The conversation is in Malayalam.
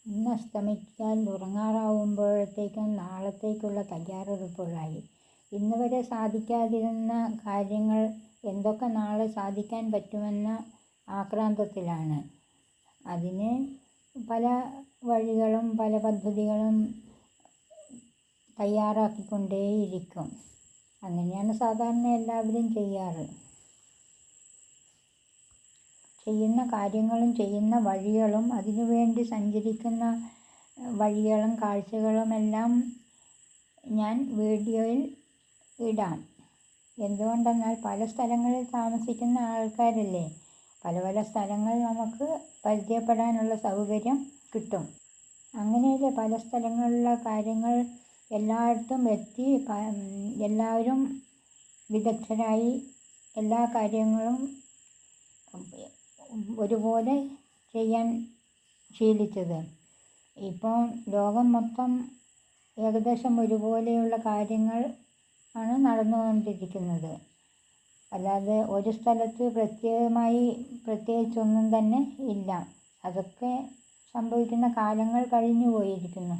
ഇന്ന് അസ്തമിക്കാൻ ഉറങ്ങാറാവുമ്പോഴത്തേക്കും നാളത്തേക്കുള്ള തയ്യാറെടുപ്പുകളായി. ഇന്ന് വരെ സാധിക്കാതിരുന്ന കാര്യങ്ങൾ എന്തൊക്കെ നാളെ സാധിക്കാൻ പറ്റുമെന്ന ആക്രാന്തത്തിലാണ്. അതിന് പല വഴികളും പല പദ്ധതികളും തയ്യാറാക്കിക്കൊണ്ടേയിരിക്കും. അങ്ങനെയാണ് സാധാരണ എല്ലാവരും ചെയ്യാറ്. ചെയ്യുന്ന കാര്യങ്ങളും ചെയ്യുന്ന വഴികളും അതിനുവേണ്ടി സഞ്ചരിക്കുന്ന വഴികളും കാഴ്ചകളുമെല്ലാം ഞാൻ വീഡിയോയിൽ ഇടാം. എന്തുകൊണ്ടെന്നാൽ പല സ്ഥലങ്ങളിൽ താമസിക്കുന്ന ആൾക്കാരല്ലേ, പല പല സ്ഥലങ്ങൾ നമുക്ക് പരിചയപ്പെടാനുള്ള സൗകര്യം കിട്ടും. അങ്ങനെയല്ലേ പല സ്ഥലങ്ങളിലെ കാര്യങ്ങൾ എല്ലായിടത്തും എത്തി എല്ലാവരും വിദഗ്ധരായി എല്ലാ കാര്യങ്ങളും ഒരുപോലെ ചെയ്യാൻ ശീലിച്ചത്. ഇപ്പോൾ ലോകം മൊത്തം ഏകദേശം ഒരുപോലെയുള്ള കാര്യങ്ങൾ ആണ് നടന്നുകൊണ്ടിരിക്കുന്നത്. അല്ലാതെ ഒരു സ്ഥലത്ത് പ്രത്യേകിച്ചൊന്നും തന്നെ ഇല്ല. അതൊക്കെ സംഭവിക്കുന്ന കാലങ്ങൾ കഴിഞ്ഞു പോയിരിക്കുന്നു.